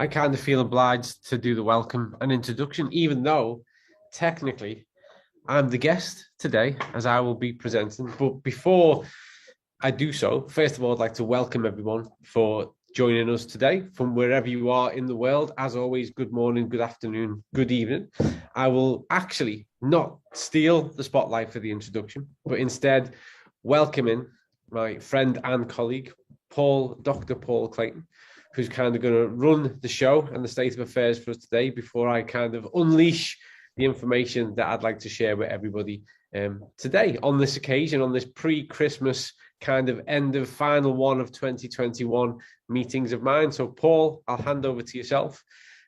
I kind of feel obliged to do the welcome and introduction, even though technically I'm the guest today, as I will be presenting. But before I do so, first of all, I'd like to welcome everyone for joining us today from wherever you are in the world. As always, good morning, good afternoon, good evening. I will actually not steal the spotlight for the introduction, but instead welcoming my friend and colleague, Dr. Paul Clayton, who's kind of going to run the show and the state of affairs for us today before I kind of unleash the information that I'd like to share with everybody today on this occasion, on this pre-Christmas kind of end of final one of 2021 meetings of mine. So Paul, I'll hand over to yourself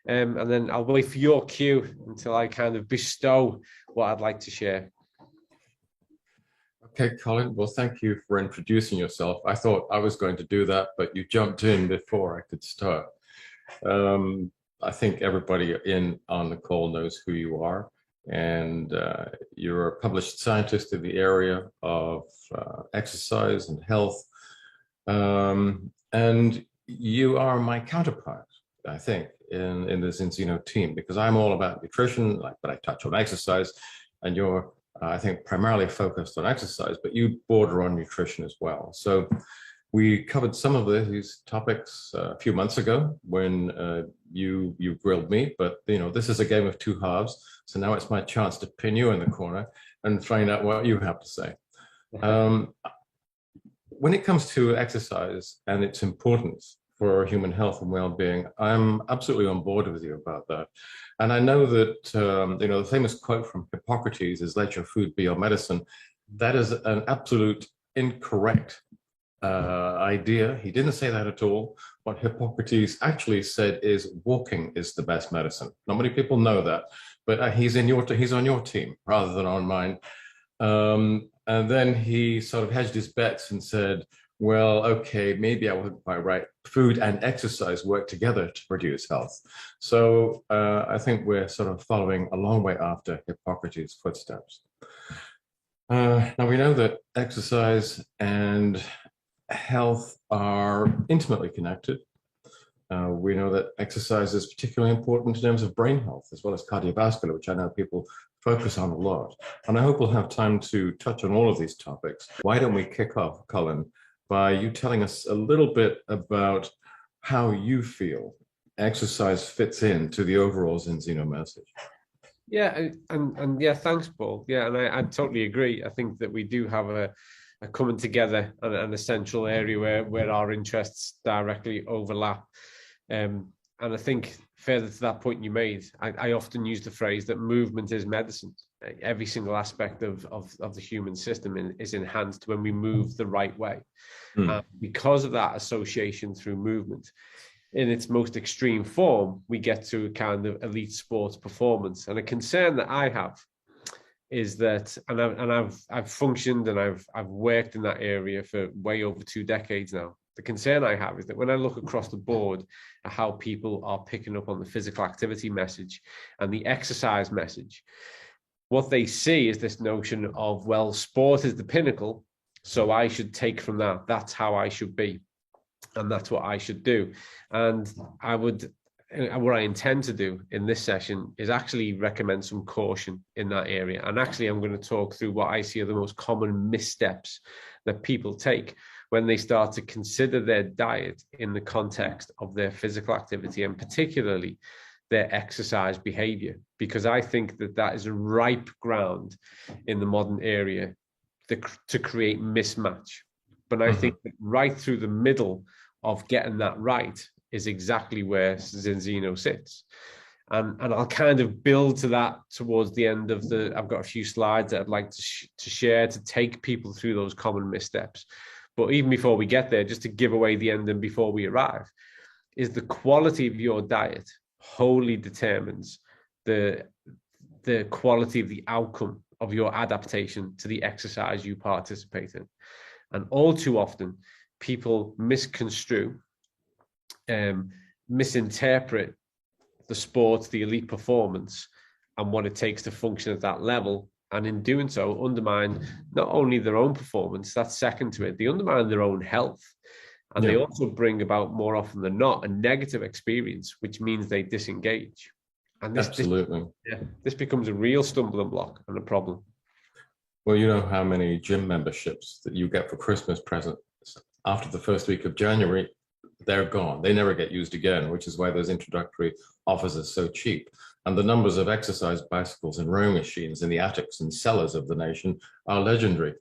and then I'll wait for your cue until I kind of bestow what I'd like to share. Okay, Colin, well, thank you for introducing yourself. I thought I was going to do that, but you jumped in before I could start. I think everybody on the call knows who you are, and you're a published scientist in the area of exercise and health, and you are my counterpart, I think, in this Enzino team, because I'm all about nutrition, but I touch on exercise, and you're I think primarily focused on exercise, but you border on nutrition as well. So we covered some of these topics a few months ago when you grilled me, but this is a game of two halves. So now it's my chance to pin you in the corner and find out what you have to say. When it comes to exercise and its importance for human health and well-being, I'm absolutely on board with you about that. And I know that, the famous quote from Hippocrates is, "Let your food be your medicine." That is an absolute incorrect idea. He didn't say that at all. What Hippocrates actually said is walking is the best medicine. Not many people know that, but he's on your team rather than on mine. And then he sort of hedged his bets and said, well, okay, maybe I wasn't quite right. Food and exercise work together to produce health. So I think we're sort of following a long way after Hippocrates' footsteps. Now we know that exercise and health are intimately connected. We know that exercise is particularly important in terms of brain health as well as cardiovascular, which I know people focus on a lot. And I hope we'll have time to touch on all of these topics. Why don't we kick off, Colin, by you telling us a little bit about how you feel exercise fits into the overall Enzino message. Yeah, and yeah, thanks, Paul. Yeah, and I totally agree. I think that we do have a coming together and a central area where our interests directly overlap. And I think further to that point you made, I often use the phrase that movement is medicine. Every single aspect of the human system is enhanced when we move the right way. Because of that association through movement, in its most extreme form, we get to a kind of elite sports performance. And a concern that I have is that, and I've functioned and I've worked in that area for way over 2 decades now. The concern I have is that when I look across the board at how people are picking up on the physical activity message and the exercise message, what they see is this notion of, well, sport is the pinnacle, so I should take from that. That's how I should be, and that's what I should do. And what I intend to do in this session is actually recommend some caution in that area. And actually, I'm going to talk through what I see are the most common missteps that people take when they start to consider their diet in the context of their physical activity and particularly their exercise behavior, because I think that is a ripe ground in the modern area to create mismatch. But I think that right through the middle of getting that right is exactly where Enzino sits. And I'll kind of build to that towards the end of I've got a few slides that I'd like to share to take people through those common missteps. But even before we get there, just to give away the ending before we arrive, is the quality of your diet wholly determines the quality of the outcome of your adaptation to the exercise you participate in. And all too often, people misconstrue, misinterpret the sport, the elite performance, and what it takes to function at that level. And in doing so, undermine not only their own performance, that's second to it, they undermine their own health. And they also bring about, more often than not, a negative experience, which means they disengage. And this becomes a real stumbling block and a problem. Well, you know how many gym memberships that you get for Christmas presents after the first week of January, they're gone. They never get used again, which is why those introductory offers are so cheap. And the numbers of exercise bicycles and rowing machines in the attics and cellars of the nation are legendary.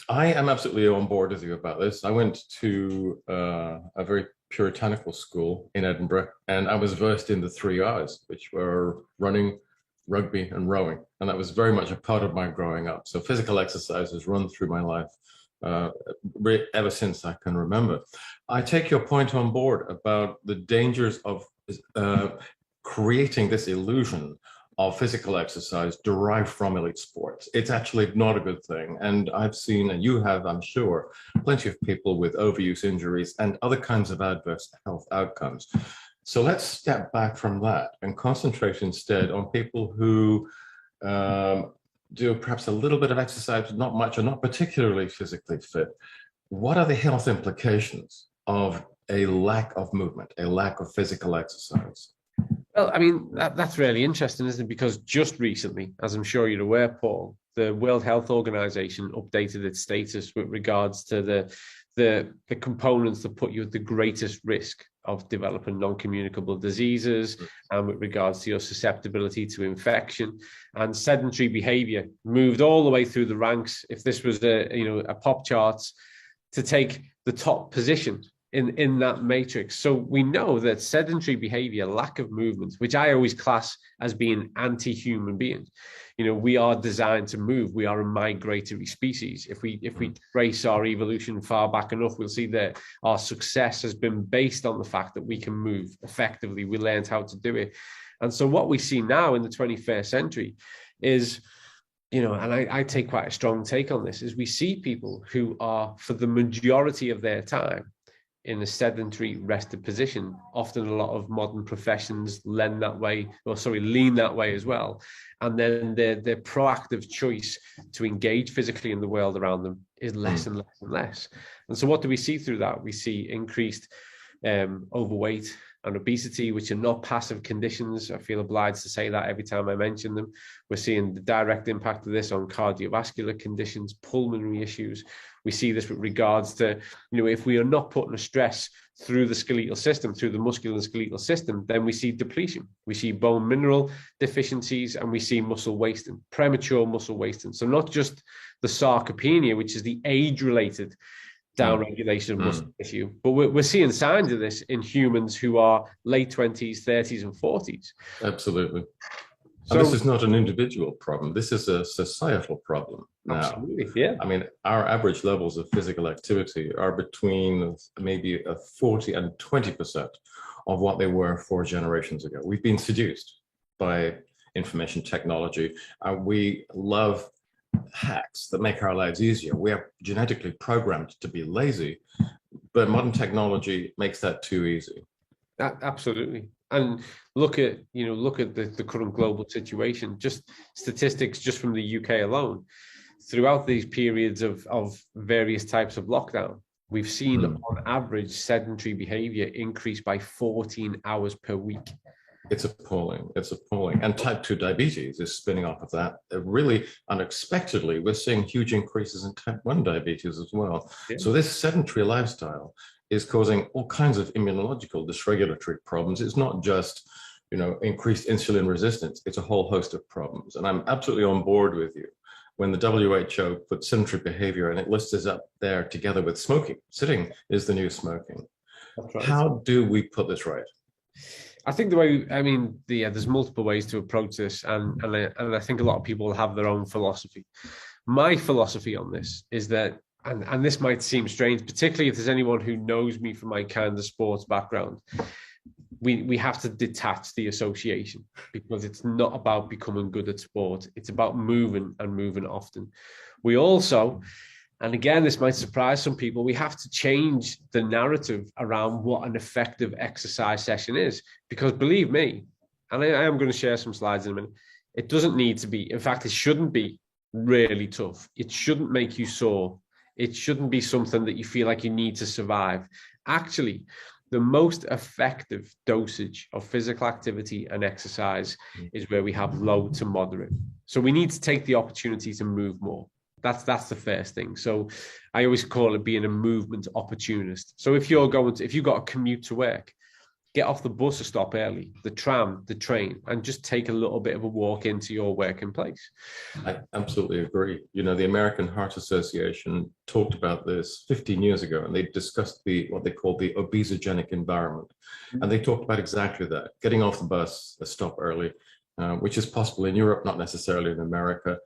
I am absolutely on board with you about this. I went to a very puritanical school in Edinburgh, and I was versed in the 3 R's, which were running, rugby, and rowing. And that was very much a part of my growing up. So physical exercise has run through my life ever since I can remember. I take your point on board about the dangers of creating this illusion of physical exercise derived from elite sports. It's actually not a good thing. And I've seen, and you have, I'm sure, plenty of people with overuse injuries and other kinds of adverse health outcomes. So let's step back from that and concentrate instead on people who do perhaps a little bit of exercise, not much, or not particularly physically fit. What are the health implications of a lack of movement, a lack of physical exercise? Well, I mean, that's really interesting, isn't it? Because just recently, as I'm sure you're aware, Paul, the World Health Organization updated its status with regards to the components that put you at the greatest risk of developing non-communicable diseases, and with regards to your susceptibility to infection. And sedentary behavior moved all the way through the ranks. If this was a pop charts, to take the top position in that matrix. So we know that sedentary behavior, lack of movement, which I always class as being anti-human beings. We are designed to move. We are a migratory species. If we trace our evolution far back enough, we'll see that our success has been based on the fact that we can move effectively. We learned how to do it. And so what we see now in the 21st century is, and I take quite a strong take on this, is we see people who are, for the majority of their time, in a sedentary rested position. Often a lot of modern professions lean that way as well. And then their proactive choice to engage physically in the world around them is less and less and less. And so what do we see through that? We see increased overweight and obesity, which are not passive conditions. I feel obliged to say that every time I mention them. We're seeing the direct impact of this on cardiovascular conditions, pulmonary issues. We see this with regards to, if we are not putting a stress through the skeletal system, through the muscular and skeletal system, then we see depletion. We see bone mineral deficiencies, and we see muscle wasting, premature muscle wasting. So not just the sarcopenia, which is the age-related downregulation of muscle tissue, but we're seeing signs of this in humans who are late 20s, 30s, and 40s. Absolutely. So, and this is not an individual problem. This is a societal problem now. Absolutely, yeah. I mean, our average levels of physical activity are between maybe 40 and 20% of what they were 4 generations ago. We've been seduced by information technology. We love hacks that make our lives easier. We are genetically programmed to be lazy, but modern technology makes that too easy. Absolutely. And look at the current global situation, just statistics just from the UK alone. Throughout these periods of various types of lockdown, we've seen on average sedentary behavior increase by 14 hours per week. It's appalling. It's appalling. And type 2 diabetes is spinning off of that. Really unexpectedly, we're seeing huge increases in type 1 diabetes as well. Yeah. So this sedentary lifestyle is causing all kinds of immunological dysregulatory problems. It's not just, increased insulin resistance. It's a whole host of problems. And I'm absolutely on board with you. When the WHO put sedentary behavior and it lists us up there together with smoking, sitting is the new smoking. That's right. How do we put this right? I think there's multiple ways to approach this, and I think a lot of people have their own philosophy. My philosophy on this is that, and this might seem strange, particularly if there's anyone who knows me from my kind of sports background, we have to detach the association, because it's not about becoming good at sport. It's about moving, and moving often. We also, and again, this might surprise some people, we have to change the narrative around what an effective exercise session is. Because believe me, and I am going to share some slides in a minute, it doesn't need to be, in fact, it shouldn't be really tough. It shouldn't make you sore. It shouldn't be something that you feel like you need to survive. Actually, the most effective dosage of physical activity and exercise is where we have low to moderate. So we need to take the opportunity to move more. That's the first thing. So I always call it being a movement opportunist. So if you've got a commute to work, get off the bus or stop early, the tram, the train, and just take a little bit of a walk into your working place. I absolutely agree. You know, the American Heart Association talked about this 15 years ago, and they discussed what they called the obesogenic environment. And they talked about exactly that, getting off the bus, a stop early, which is possible in Europe, not necessarily in America,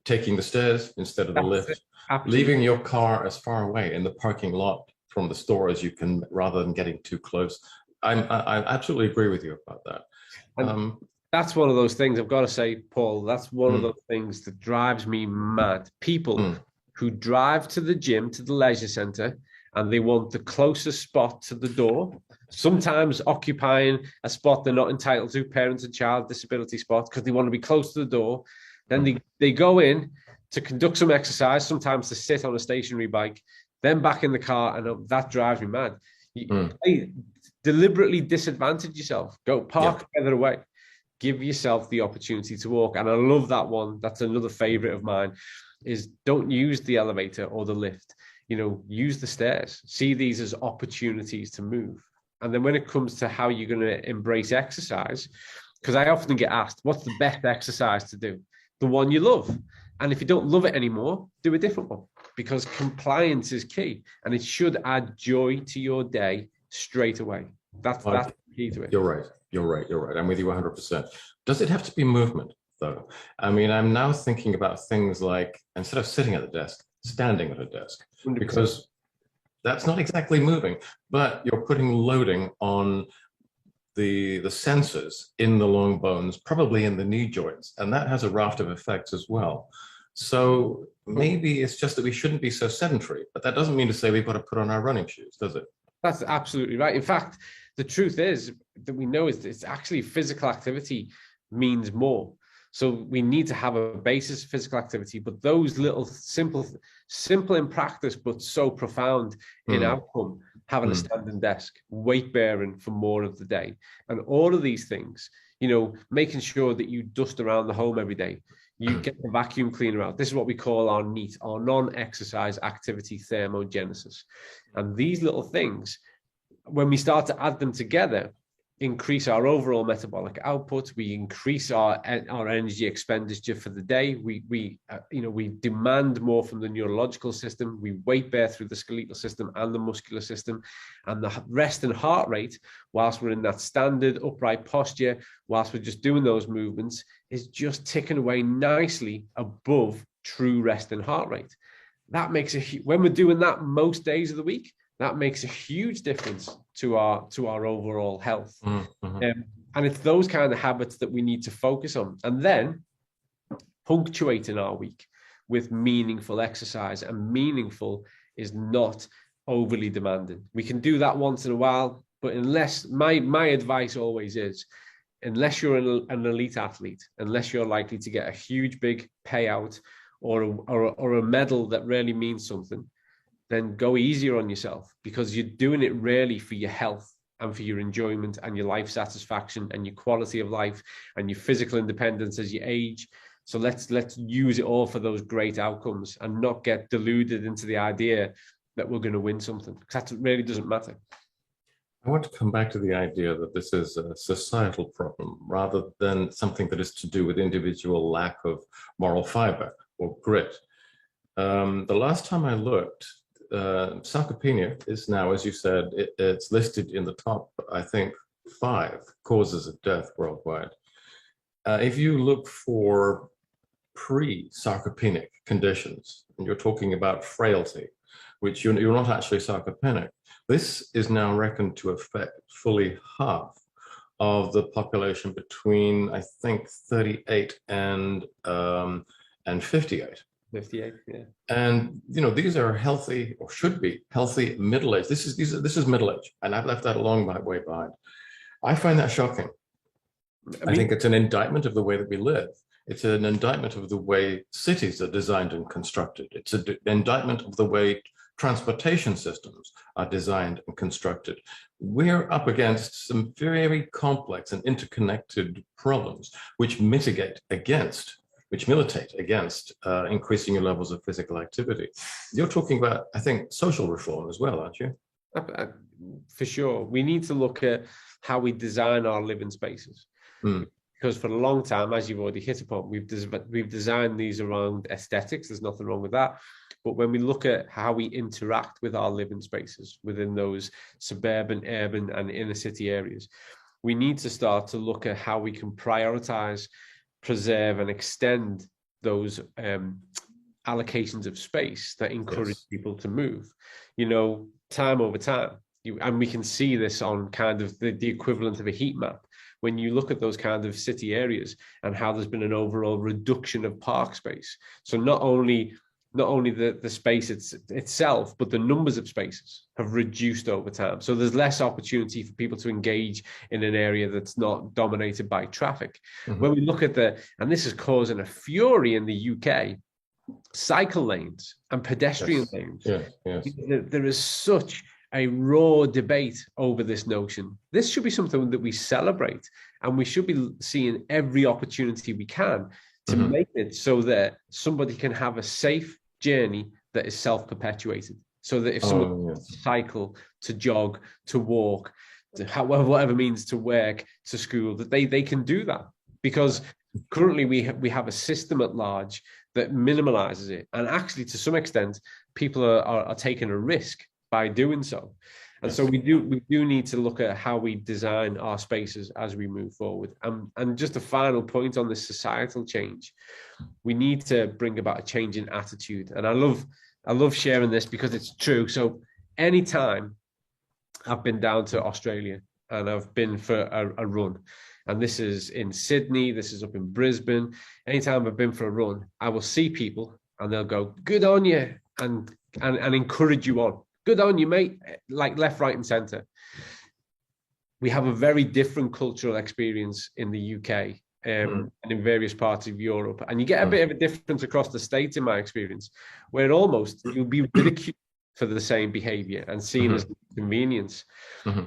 taking the stairs instead of the lift, leaving your car as far away in the parking lot from the store as you can, rather than getting too close. I absolutely agree with you about that. That's one of those things, I've got to say, Paul, that's one of those things that drives me mad. People who drive to the gym, to the leisure center, and they want the closest spot to the door, sometimes occupying a spot they're not entitled to, parent and child disability spot, because they want to be close to the door. Then they go in to conduct some exercise, sometimes to sit on a stationary bike, then back in the car, and that drives me mad. Deliberately disadvantage yourself. Go park further away. Give yourself the opportunity to walk. And I love that one. That's another favorite of mine, is don't use the elevator or the lift. You know, use the stairs. See these as opportunities to move. And then when it comes to how you're going to embrace exercise, because I often get asked, what's the best exercise to do? The one you love. And if you don't love it anymore, do a different one, because compliance is key, and it should add joy to your day straight away. That's the key to it. You're right. I'm with you 100%. Does it have to be movement, though? I mean, I'm now thinking about things like, instead of sitting at the desk, standing at a desk, 100%. Because that's not exactly moving, but you're putting loading on the sensors in the long bones, probably in the knee joints, and that has a raft of effects as well. So maybe it's just that we shouldn't be so sedentary, but that doesn't mean to say we've got to put on our running shoes, does it? That's absolutely right. In fact, the truth is that we know is it's actually physical activity means more. So we need to have a basis of physical activity, but those little simple in practice, but so profound in outcome, having a standing desk, weight bearing for more of the day. And all of these things, you know, making sure that you dust around the home every day, you get the vacuum cleaner out. This is what we call our NEAT, our non-exercise activity thermogenesis. And these little things, when we start to add them together, increase our overall metabolic output. We increase our energy expenditure for the day. We demand more from the neurological system. We weight bear through the skeletal system and the muscular system, and the rest and heart rate, whilst we're in that standard upright posture, whilst we're just doing those movements, is just ticking away nicely above true rest and heart rate. That makes when we're doing that most days of the week, that makes a huge difference to our overall health. And it's those kind of habits that we need to focus on, and then punctuating our week with meaningful exercise. And meaningful is not overly demanding. We can do that once in a while, but unless my advice always is, unless you're an elite athlete, unless you're likely to get a huge big payout or a medal that really means something, then go easier on yourself, because you're doing it really for your health and for your enjoyment and your life satisfaction and your quality of life and your physical independence as you age. So let's use it all for those great outcomes and not get deluded into the idea that we're going to win something, because that really doesn't matter. I want to come back to the idea that this is a societal problem rather than something that is to do with individual lack of moral fiber or grit. The last time I looked, sarcopenia is now, as you said, it's listed in the top, I think, 5 causes of death worldwide. If you look for pre-sarcopenic conditions, and you're talking about frailty, which you're not actually sarcopenic, this is now reckoned to affect fully half of the population between, I think, 38 and 58. 58, yeah. And you know, these are healthy, or should be healthy, middle-aged. This is middle-aged, and I've left that a long way behind. I find that shocking. I think it's an indictment of the way that we live. It's an indictment of the way cities are designed and constructed. It's an indictment of the way transportation systems are designed and constructed. We're up against some very complex and interconnected problems which militate against increasing your levels of physical activity. You're talking about, I think, social reform as well, aren't you? For sure. We need to look at how we design our living spaces. Because for a long time, as you've already hit upon, we've designed these around aesthetics. There's nothing wrong with that. But when we look at how we interact with our living spaces within those suburban, urban, and inner city areas, we need to start to look at how we can prioritize, preserve, and extend those allocations of space that encourage people to move, time over time. And we can see this on kind of the equivalent of a heat map. When you look at those kind of city areas and how there's been an overall reduction of park space. So not only the space itself, but the numbers of spaces have reduced over time. So there's less opportunity for people to engage in an area that's not dominated by traffic. When we look at and this is causing a fury in the UK, cycle lanes and pedestrian lanes. There is such a raw debate over this notion. This should be something that we celebrate, and we should be seeing every opportunity we can to make it so that somebody can have a safe journey that is self-perpetuated. So that if someone wants to cycle, to jog, to walk, to whatever means, to work, to school, that they can do that. Because currently we have a system at large that minimalizes it. And actually, to some extent, people are taking a risk by doing so. And so we do need to look at how we design our spaces as we move forward. And just a final point on this societal change, we need to bring about a change in attitude. And I love sharing this because it's true. So anytime I've been down to Australia and I've been for a run, and this is in Sydney, this is up in Brisbane, anytime I've been for a run, I will see people and they'll go, "Good on you," and encourage you on. "Good on you, mate," like left, right, and center. We have a very different cultural experience in the UK and in various parts of Europe. And you get a bit of a difference across the States, in my experience, where almost you'll be ridiculed for the same behavior and seen as convenience.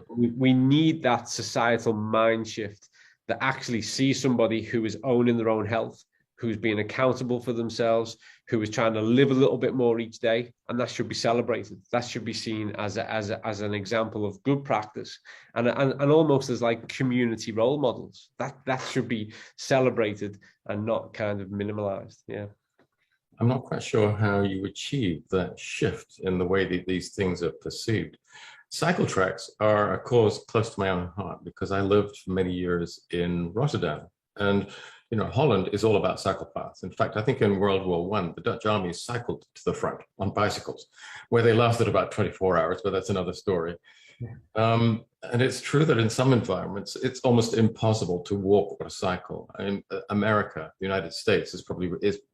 We need that societal mind shift that actually sees somebody who is owning their own health, who's being accountable for themselves, who is trying to live a little bit more each day, and that should be celebrated. That should be seen as an example of good practice, and almost as like community role models. That should be celebrated and not kind of minimalized. Yeah. I'm not quite sure how you achieve that shift in the way that these things are perceived. Cycle tracks are a cause close to my own heart because I lived for many years in Rotterdam, and Holland is all about cycle paths. In fact, I think in World War I, the Dutch army cycled to the front on bicycles, where they lasted about 24 hours, but that's another story. And it's true that in some environments, it's almost impossible to walk or cycle. I mean, America, the United States, is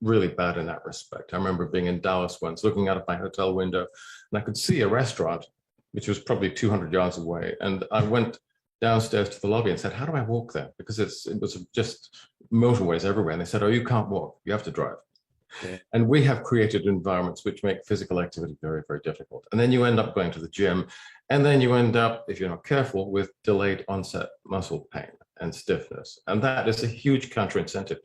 really bad in that respect. I remember being in Dallas once, looking out of my hotel window, and I could see a restaurant, which was probably 200 yards away. And I went downstairs to the lobby and said, "How do I walk there?" Because it was just motorways everywhere. And they said, "Oh, you can't walk, you have to drive." Yeah. And we have created environments which make physical activity very, very difficult. And then you end up going to the gym, and then you end up, if you're not careful, with delayed onset muscle pain and stiffness. And that is a huge counter-incentive.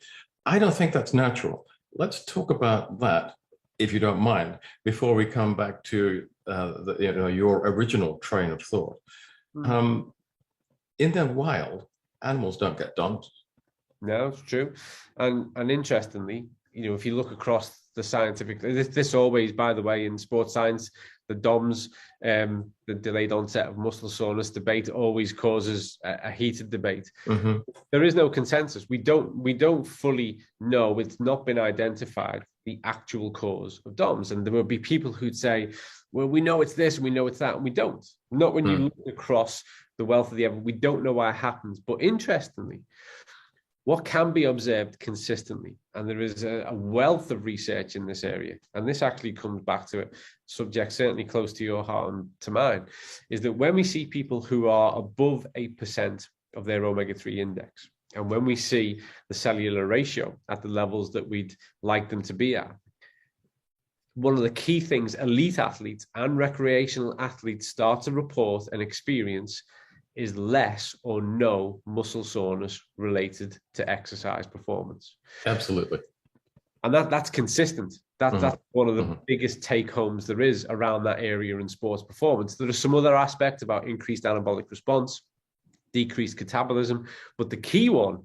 I don't think that's natural. Let's talk about that, if you don't mind, before we come back to your original train of thought. In the wild, animals don't get DOMS. No, it's true. And interestingly, if you look across the scientific, this always, by the way, in sports science, the DOMS, the delayed onset of muscle soreness debate always causes a heated debate. There is no consensus. We don't fully know. It's not been identified the actual cause of DOMS. And there will be people who'd say, well, we know it's this and we know it's that, and we don't. Not when you look across the wealth of the evidence. We don't know why it happens. But interestingly, what can be observed consistently, and there is a wealth of research in this area, and this actually comes back to a subject certainly close to your heart and to mine, is that when we see people who are above 8% of their omega-3 index, And when we see the cellular ratio at the levels that we'd like them to be at, one of the key things elite athletes and recreational athletes start to report and experience is less or no muscle soreness related to exercise performance. Absolutely. And that's consistent. That's one of the biggest take homes there is around that area in sports performance. There are some other aspects about increased anabolic response, decreased catabolism, but the key one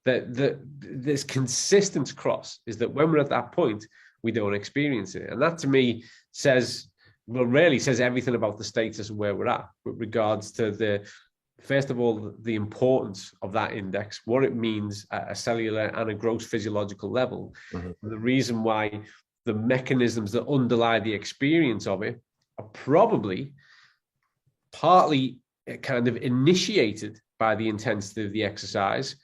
that this consistent across is that when we're at that point, we don't experience it. And that to me really says everything about the status and where we're at with regards to first of all, the importance of that index, what it means at a cellular and a gross physiological level, the reason why the mechanisms that underlie the experience of it are probably partly kind of initiated by the intensity of the exercise,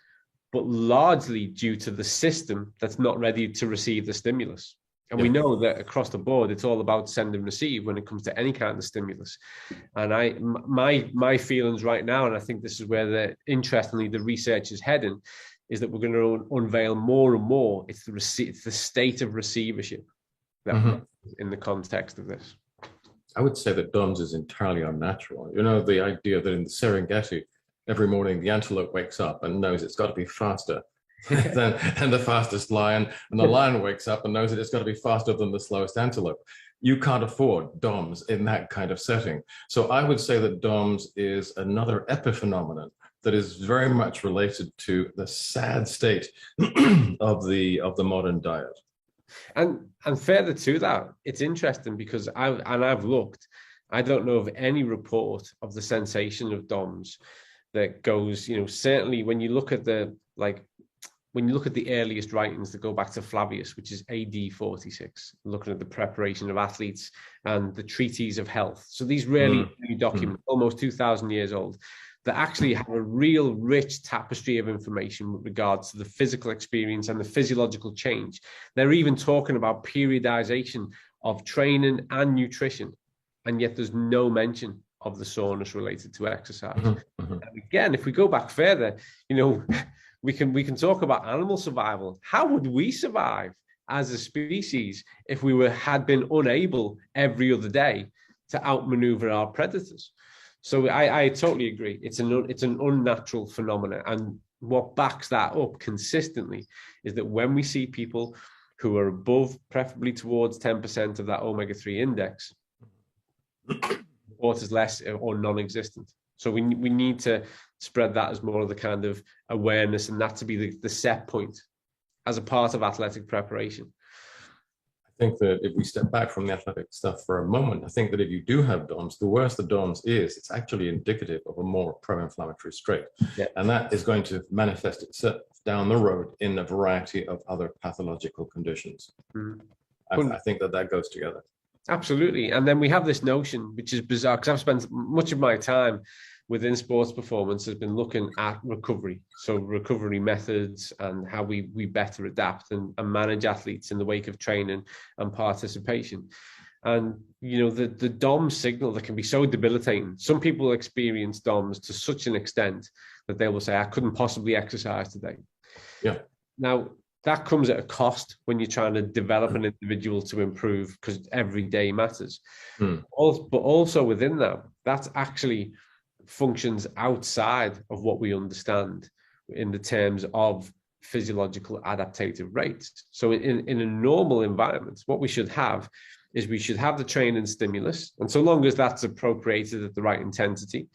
but largely due to the system that's not ready to receive the stimulus. And we know that across the board, it's all about send and receive when it comes to any kind of stimulus. And my feelings right now, and I think this is where interestingly the research is heading, is that we're going to unveil more and more. It's the state of receivership that in the context of this. I would say that DOMS is entirely unnatural. You know, the idea that in the Serengeti, every morning the antelope wakes up and knows it's got to be faster than the fastest lion, and the lion wakes up and knows that it's got to be faster than the slowest antelope. You can't afford DOMS in that kind of setting. So I would say that DOMS is another epiphenomenon that is very much related to the sad state of the modern diet. And further to that, it's interesting because I've looked, I don't know of any report of the sensation of DOMS that goes, certainly when you look at the earliest writings that go back to Flavius, which is AD 46, looking at the preparation of athletes and the treatises of health. So these really early documents, almost 2,000 years old, that actually have a real rich tapestry of information with regards to the physical experience and the physiological change. They're even talking about periodization of training and nutrition, and yet there's no mention of the soreness related to exercise. And again, if we go back further, we can talk about animal survival. How would we survive as a species if we had been unable every other day to outmaneuver our predators? So I totally agree. It's an unnatural phenomenon. And what backs that up consistently is that when we see people who are above, preferably towards 10% of that omega-3 index, water's less or non-existent. So we need to spread that as more of the kind of awareness, and that to be the set point as a part of athletic preparation. I think that if we step back from the athletic stuff for a moment, I think that if you do have DOMS, the worse the DOMS is, it's actually indicative of a more pro-inflammatory state. And that is going to manifest itself down the road in a variety of other pathological conditions. I think that goes together. Absolutely. And then we have this notion, which is bizarre, because I've spent much of my time within sports performance has been looking at recovery. So recovery methods and how we better adapt and manage athletes in the wake of training and participation. And, the DOMS signal that can be so debilitating. Some people experience DOMS to such an extent that they will say, I couldn't possibly exercise today. Yeah. Now, that comes at a cost when you're trying to develop an individual to improve, because every day matters. But also within that actually functions outside of what we understand in the terms of physiological adaptative rates. So in a normal environment, what we should have is the training stimulus. And so long as that's appropriated at the right intensity,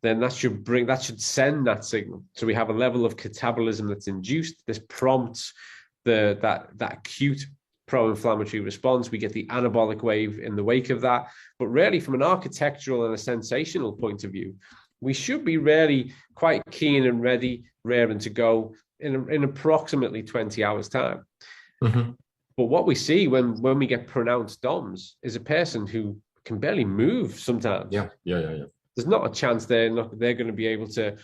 then that should send that signal. So we have a level of catabolism that's induced. This prompts that acute pro-inflammatory response. We get the anabolic wave in the wake of that. But really, from an architectural and a sensational point of view, we should be really quite keen and ready, raring to go in approximately 20 hours' time. But what we see when we get pronounced DOMS is a person who can barely move sometimes. Yeah. There's not a chance they're going to be able to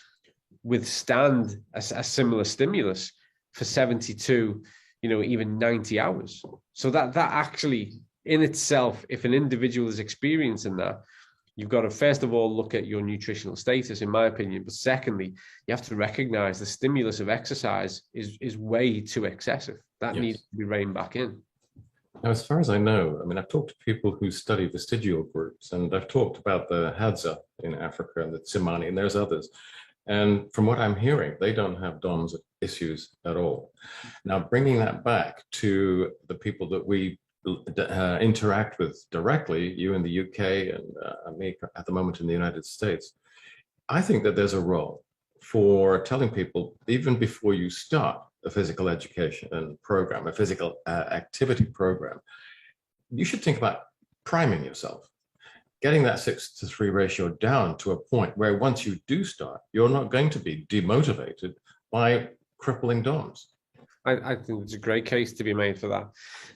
withstand a similar stimulus for 72, even 90 hours. So that actually in itself, if an individual is experiencing that, you've got to first of all look at your nutritional status, in my opinion. But secondly, you have to recognize the stimulus of exercise is way too excessive. That Yes. needs to be reined back in. Now, as far as I know, I mean, I've talked to people who study vestigial groups, and I've talked about the Hadza in Africa and the Tsimane, and there's others. And from what I'm hearing, they don't have DOMS issues at all. Now, bringing that back to the people that we interact with directly, you in the UK and me at the moment in the United States, I think that there's a role for telling people, even before you start a physical education and program, a physical activity program, you should think about priming yourself, getting that 6:3 ratio down to a point where once you do start, you're not going to be demotivated by crippling DOMs. I think there's a great case to be made for that.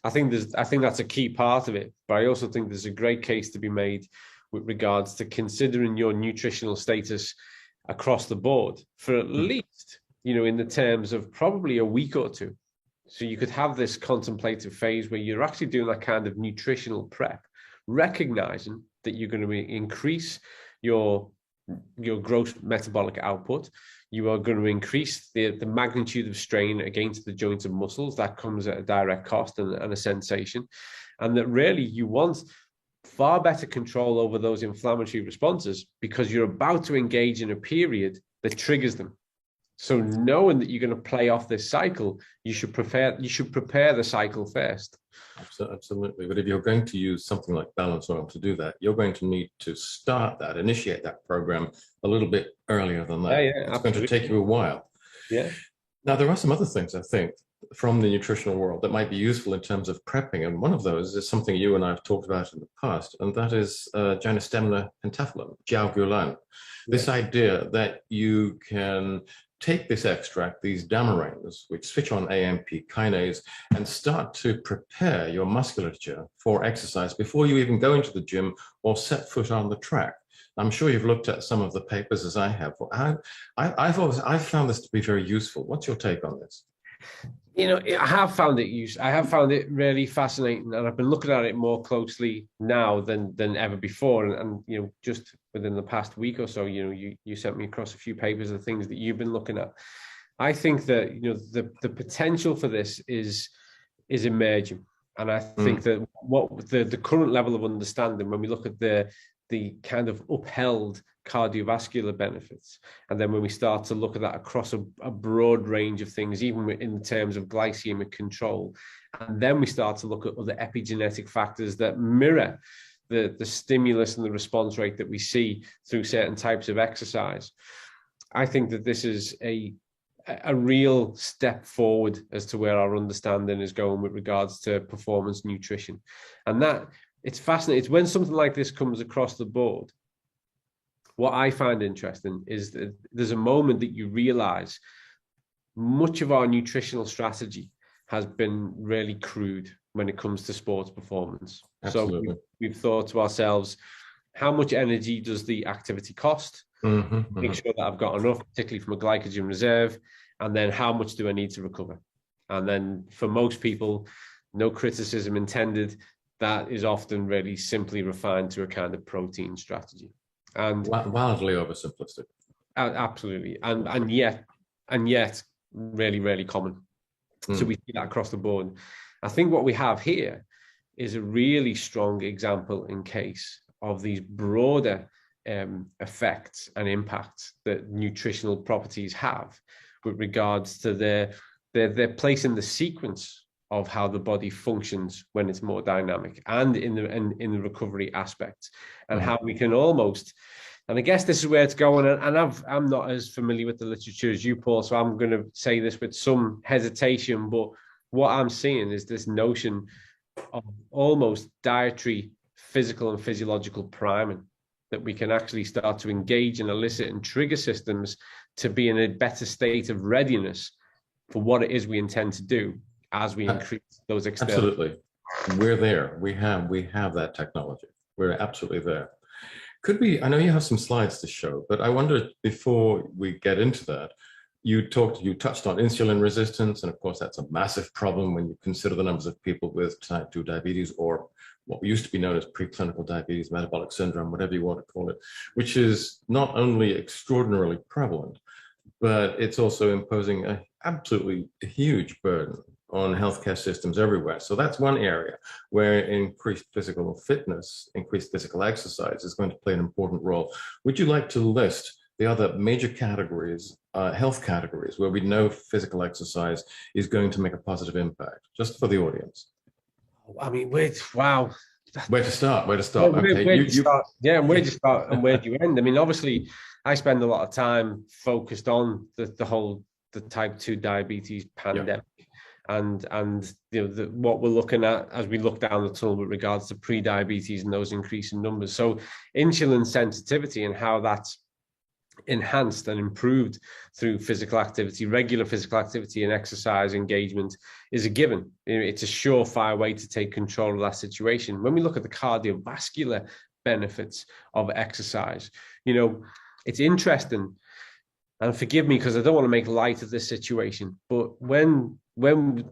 I think that's a key part of it, but I also think there's a great case to be made with regards to considering your nutritional status across the board for at least, in the terms of probably a week or two. So you could have this contemplative phase where you're actually doing that kind of nutritional prep, recognizing that you're going to increase your gross metabolic output. You are going to increase the magnitude of strain against the joints and muscles. That comes at a direct cost and a sensation. And that really you want far better control over those inflammatory responses because you're about to engage in a period that triggers them. So knowing that you're going to play off this cycle, you should prepare the cycle first. Absolutely. But if you're going to use something like balance oil to do that, you're going to need to initiate that program a little bit earlier than that. It's absolutely. Going to take you a while. Yeah. Now, there are some other things, I think, from the nutritional world that might be useful in terms of prepping. And one of those is something you and I have talked about in the past, and that is gynastemina pentaphyllum, jiaogulan. This idea that you can take this extract, these damaranes, which switch on AMP kinase, and start to prepare your musculature for exercise before you even go into the gym or set foot on the track. I'm sure you've looked at some of the papers as I have. I've found this to be very useful. What's your take on this? I have found it really fascinating, and I've been looking at it more closely now than ever before. And just within the past week or so, you sent me across a few papers of things that you've been looking at. I think that the potential for this is emerging, and I think that what the current level of understanding, when we look at the kind of upheld cardiovascular benefits, and then when we start to look at that across a broad range of things, even in terms of glycemic control, and then we start to look at other epigenetic factors that mirror the stimulus and the response rate that we see through certain types of exercise, I think that this is a real step forward as to where our understanding is going with regards to performance nutrition. And that it's fascinating. It's when something like this comes across the board. What I find interesting is that there's a moment that you realize much of our nutritional strategy has been really crude when it comes to sports performance. Absolutely. So we've thought to ourselves, how much energy does the activity cost? Make sure that I've got enough, particularly from a glycogen reserve. And then how much do I need to recover? And then for most people, no criticism intended, that is often really simply refined to a kind of protein strategy. And wildly oversimplistic. Absolutely. And yet really, really common. So we see that across the board. I think what we have here is a really strong example in case of these broader effects and impacts that nutritional properties have with regards to their place in the sequence of how the body functions when it's more dynamic, and in the recovery aspect, and how we can almost, and I guess this is where it's going, and I'm not as familiar with the literature as you, Paul, so I'm going to say this with some hesitation, but what I'm seeing is this notion of almost dietary, physical and physiological priming, that we can actually start to engage and elicit and trigger systems to be in a better state of readiness for what it is we intend to do as we increase those external. Absolutely. We're there. We have that technology. We're absolutely there. Could we, I know you have some slides to show, but I wonder, before we get into that, you touched on insulin resistance, and of course that's a massive problem when you consider the numbers of people with type 2 diabetes or what used to be known as preclinical diabetes, metabolic syndrome, whatever you want to call it, which is not only extraordinarily prevalent, but it's also imposing an absolutely huge burden on healthcare systems everywhere. So that's one area where increased physical fitness, increased physical exercise is going to play an important role. Would you like to list the other major categories, health categories, where we know physical exercise is going to make a positive impact, just for the audience? I mean, wow. Where to start? Where to start? Okay, where do you start? Yeah, and where do you start and where do you end? I mean, obviously, I spend a lot of time focused on the type 2 diabetes pandemic. And what we're looking at as we look down the tunnel with regards to pre-diabetes and those increasing numbers. So insulin sensitivity and how that's enhanced and improved through physical activity, regular physical activity and exercise engagement is a given. It's a surefire way to take control of that situation. When we look at the cardiovascular benefits of exercise, it's interesting, and forgive me because I don't want to make light of this situation, but when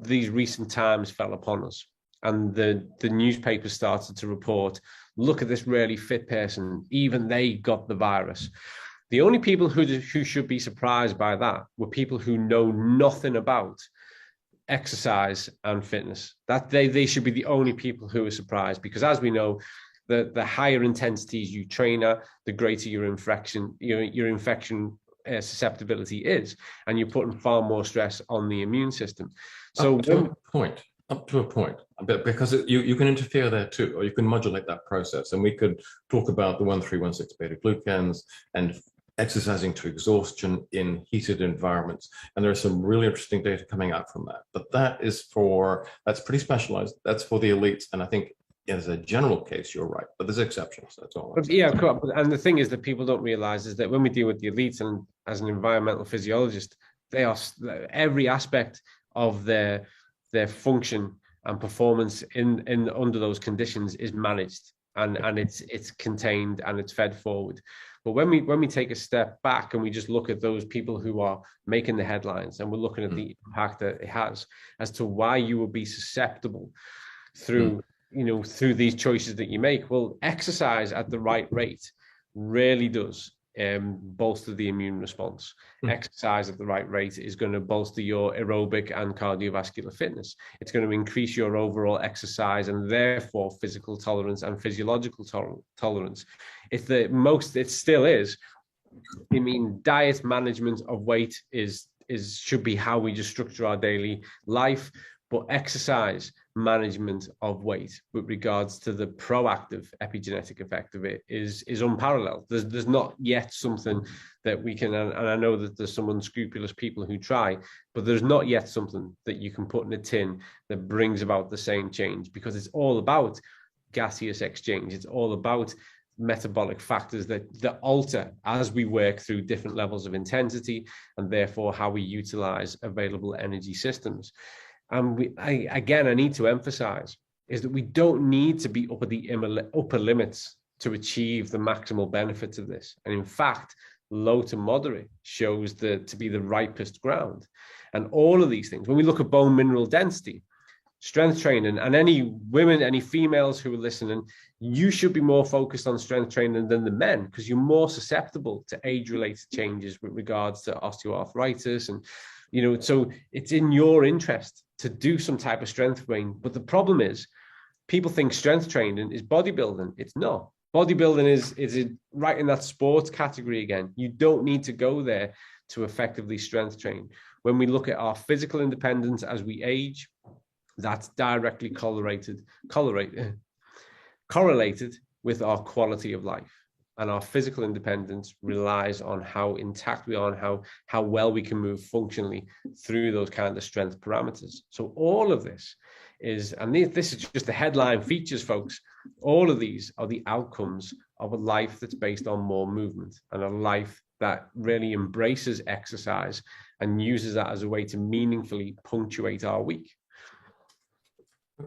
these recent times fell upon us and the newspapers started to report, look at this really fit person, even they got the virus. The only people who should be surprised by that were people who know nothing about exercise and fitness. That they should be the only people who are surprised, because as we know, the higher intensities you train at, the greater your infection susceptibility is, and you're putting far more stress on the immune system. So up to a point, because you can interfere there too, or you can modulate that process. And we could talk about the 1,3,1,6 beta glucans and exercising to exhaustion in heated environments. And there's some really interesting data coming out from that. But that's pretty specialized. That's for the elites. And I think as a general case, you're right, but there's exceptions. That's all. Yeah, and the thing is that people don't realize is that when we deal with the elites, and as an environmental physiologist, they are every aspect of their function and performance in under those conditions is managed, and it's contained and it's fed forward. But when we take a step back and we just look at those people who are making the headlines, and we're looking at the impact that it has as to why you will be susceptible through these choices that you make. Well, exercise at the right rate really does bolster the immune response. Exercise at the right rate is going to bolster your aerobic and cardiovascular fitness. It's going to increase your overall exercise and therefore physical tolerance and physiological tolerance. It still is. I mean, diet management of weight should be how we just structure our daily life. But exercise management of weight with regards to the proactive epigenetic effect of it is unparalleled. There's not yet something that we can, and I know that there's some unscrupulous people who try, but there's not yet something that you can put in a tin that brings about the same change, because it's all about gaseous exchange. It's all about metabolic factors that alter as we work through different levels of intensity, and therefore how we utilize available energy systems. And I need to emphasize is that we don't need to be up at the upper limits to achieve the maximal benefits of this. And in fact, low to moderate shows to be the ripest ground. And all of these things, when we look at bone mineral density, strength training, and any women, any females who are listening, you should be more focused on strength training than the men, because you're more susceptible to age-related changes with regards to osteoarthritis. And so it's in your interest to do some type of strength training. But the problem is, people think strength training is bodybuilding. It's not. Bodybuilding is right in that sports category again. You don't need to go there to effectively strength train. When we look at our physical independence as we age, that's directly correlated with our quality of life. And our physical independence relies on how intact we are and how well we can move functionally through those kind of strength parameters. So all of this is, and this is just the headline features, folks, all of these are the outcomes of a life that's based on more movement, and a life that really embraces exercise and uses that as a way to meaningfully punctuate our week.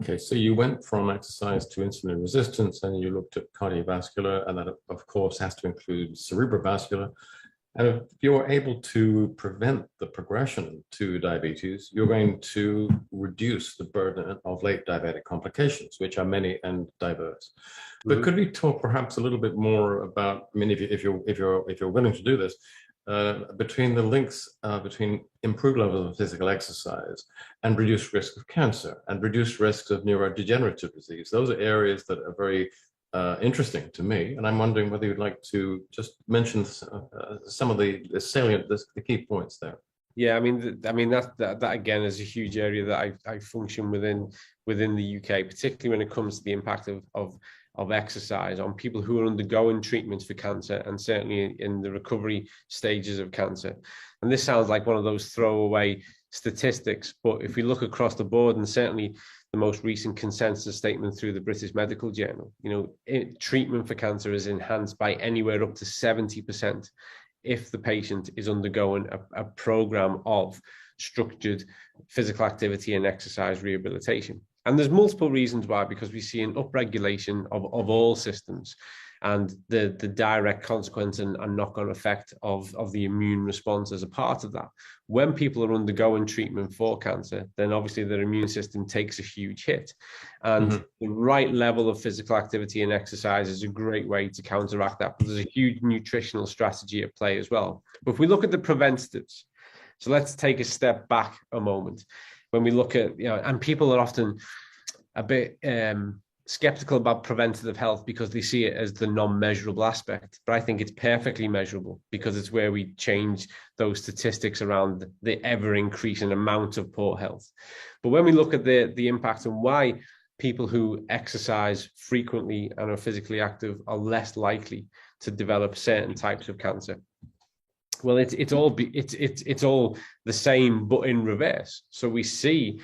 Okay, so you went from exercise to insulin resistance, and you looked at cardiovascular, and that, of course, has to include cerebrovascular. And if you're able to prevent the progression to diabetes, you're going to reduce the burden of late diabetic complications, which are many and diverse. But could we talk perhaps a little bit more about, I mean, if you're willing to do this, between the links between improved levels of physical exercise and reduced risk of cancer and reduced risks of neurodegenerative disease? Those are areas that are very interesting to me, and I'm wondering whether you'd like to just mention some of the salient, the key points there. Yeah, I mean that again is a huge area that I function within the UK, particularly when it comes to the impact of exercise on people who are undergoing treatments for cancer, and certainly in the recovery stages of cancer. And this sounds like one of those throwaway statistics, but if we look across the board, and certainly the most recent consensus statement through the British Medical Journal, treatment for cancer is enhanced by anywhere up to 70% if the patient is undergoing a program of structured physical activity and exercise rehabilitation. And there's multiple reasons why, because we see an upregulation of all systems and the direct consequence and knock-on effect of the immune response as a part of that. When people are undergoing treatment for cancer, then obviously their immune system takes a huge hit. And the right level of physical activity and exercise is a great way to counteract that. But there's a huge nutritional strategy at play as well. But if we look at the preventatives, so let's take a step back a moment. When we look at, and people are often a bit skeptical about preventative health because they see it as the non-measurable aspect, but I think it's perfectly measurable because it's where we change those statistics around the ever-increasing amount of poor health. But when we look at the impact and why people who exercise frequently and are physically active are less likely to develop certain types of cancer, well, it's all the same, but in reverse. So we see,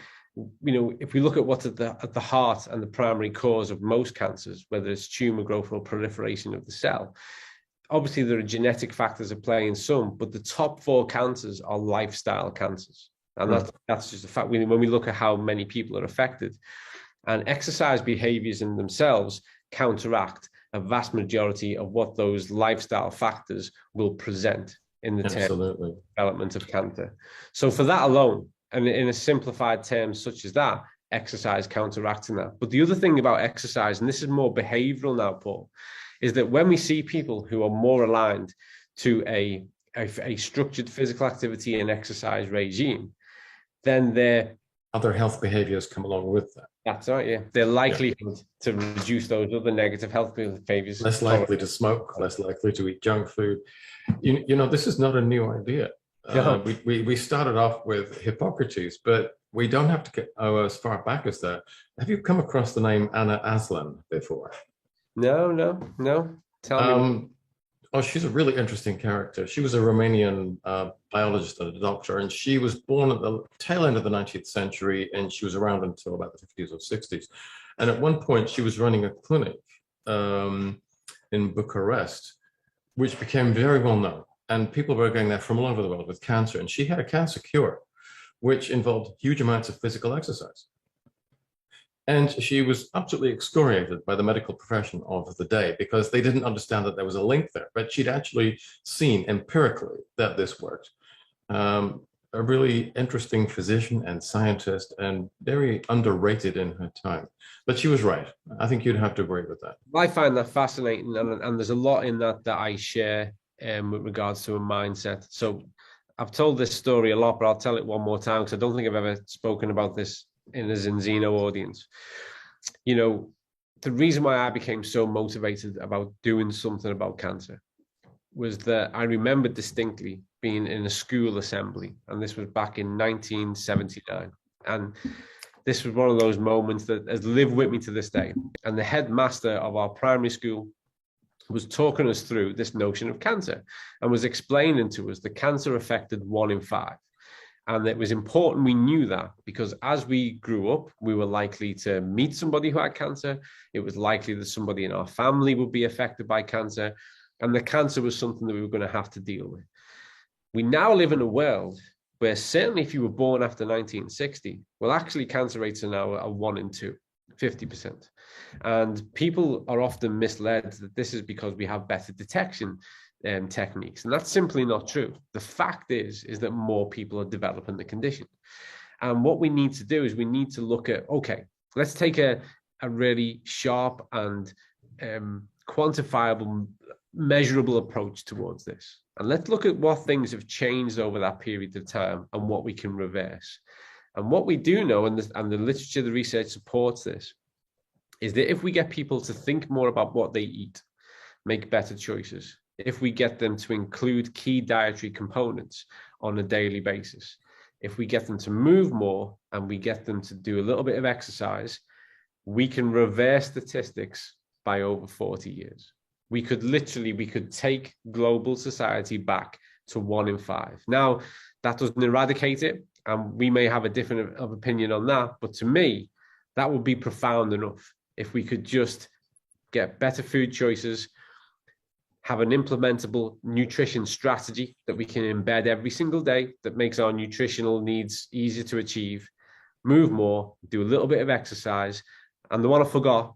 if we look at what's at the heart and the primary cause of most cancers, whether it's tumor growth or proliferation of the cell, obviously there are genetic factors at play in some, but the top 4 cancers are lifestyle cancers. And that's just a fact. When we look at how many people are affected, and exercise behaviors in themselves counteract a vast majority of what those lifestyle factors will present in the development of cancer. So for that alone, and in a simplified terms such as that, exercise counteracting that. But the other thing about exercise, and this is more behavioral now, Paul, is that when we see people who are more aligned to a structured physical activity and exercise regime, then their other health behaviors come along with that. That's right, yeah. They're likely to reduce those other negative health behaviors. Less likely to smoke, less likely to eat junk food. This is not a new idea. We started off with Hippocrates, but we don't have to get as far back as that. Have you come across the name Anna Aslan before? No. Tell me. Oh, she's a really interesting character. She was a Romanian biologist and a doctor, and she was born at the tail end of the 19th century, and she was around until about the 50s or 60s. And at one point, she was running a clinic in Bucharest, which became very well known. And people were going there from all over the world with cancer. And she had a cancer cure, which involved huge amounts of physical exercise. And she was absolutely excoriated by the medical profession of the day because they didn't understand that there was a link there. But she'd actually seen empirically that this worked. A really interesting physician and scientist, and very underrated in her time. But she was right. I think you'd have to agree with that. I find that fascinating. And there's a lot in that I share with regards to a mindset. So I've told this story a lot, but I'll tell it one more time because I don't think I've ever spoken about this in a Zinzino audience. The reason why I became so motivated about doing something about cancer was that I remember distinctly being in a school assembly, and this was back in 1979. And this was one of those moments that has lived with me to this day. And the headmaster of our primary school was talking us through this notion of cancer and was explaining to us that cancer affected 1 in 5. And it was important we knew that because as we grew up, we were likely to meet somebody who had cancer. It was likely that somebody in our family would be affected by cancer. And the cancer was something that we were going to have to deal with. We now live in a world where certainly if you were born after 1960, well, actually cancer rates are now a 1 in 2. 50%. And people are often misled that this is because we have better detection techniques. And that's simply not true. The fact is that more people are developing the condition. And what we need to do is we need to look at, okay, let's take a really sharp and quantifiable, measurable approach towards this. And let's look at what things have changed over that period of time and what we can reverse. And what we do know, and the literature, the research supports this, is that if we get people to think more about what they eat, make better choices, if we get them to include key dietary components on a daily basis, if we get them to move more and we get them to do a little bit of exercise, we can reverse statistics by over 40 years. We could take global society back to 1 in 5. Now, that doesn't eradicate it, and we may have a different opinion on that, but to me, that would be profound enough if we could just get better food choices, have an implementable nutrition strategy that we can embed every single day that makes our nutritional needs easier to achieve, move more, do a little bit of exercise, and the one I forgot,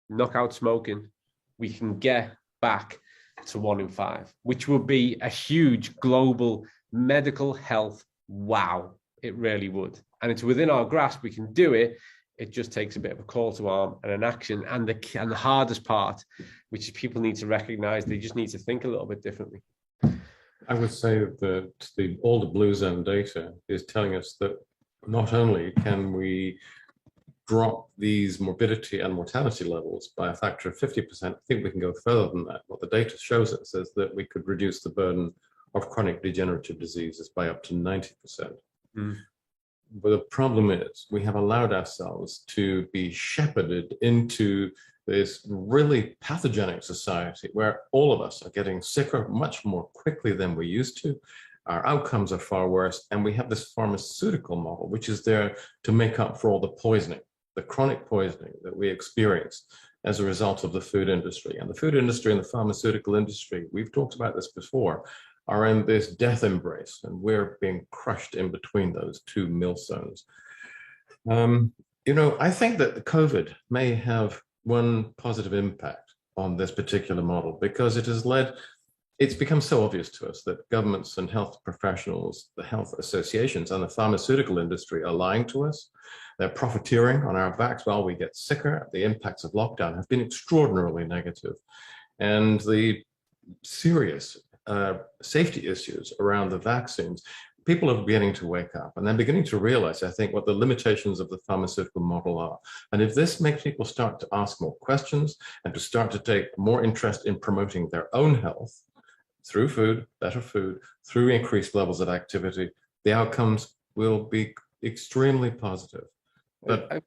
knock out smoking, we can get back to 1 in 5, which would be a huge global medical health wow. It really would. And it's within our grasp. We can do it. It just takes a bit of a call to arm and an action. And the hardest part, which is people need to recognize, they just need to think a little bit differently. I would say that all the Blue Zone data is telling us that not only can we drop these morbidity and mortality levels by a factor of 50%, I think we can go further than that. What the data shows us is that we could reduce the burden of chronic degenerative diseases by up to 90%. But the problem is we have allowed ourselves to be shepherded into this really pathogenic society where all of us are getting sicker much more quickly than we used to. Our outcomes are far worse, and we have this pharmaceutical model, which is there to make up for all the poisoning, the chronic poisoning that we experience as a result of the food industry. And the food industry and the pharmaceutical industry, we've talked about this before, are in this death embrace, and we're being crushed in between those two millstones. I think that the COVID may have one positive impact on this particular model because it's become so obvious to us that governments and health professionals, the health associations, and the pharmaceutical industry are lying to us. They're profiteering on our backs while we get sicker. The impacts of lockdown have been extraordinarily negative. And the serious safety issues around the vaccines, people are beginning to wake up and they're beginning to realize, I think, what the limitations of the pharmaceutical model are. And if this makes people start to ask more questions and to start to take more interest in promoting their own health through food, better food, through increased levels of activity, the outcomes will be extremely positive. But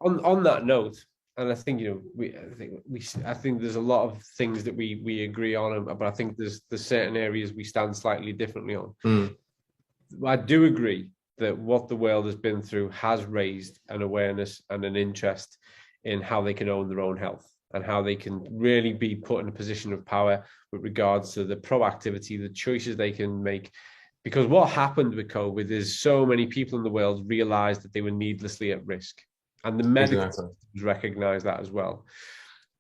on that note, and I think I think there's a lot of things that we agree on, but I think there's certain areas we stand slightly differently on. I do agree that what the world has been through has raised an awareness and an interest in how they can own their own health and how they can really be put in a position of power with regards to the proactivity, the choices they can make. Because what happened with COVID is so many people in the world realized that they were needlessly at risk. And the medical systems recognize that as well.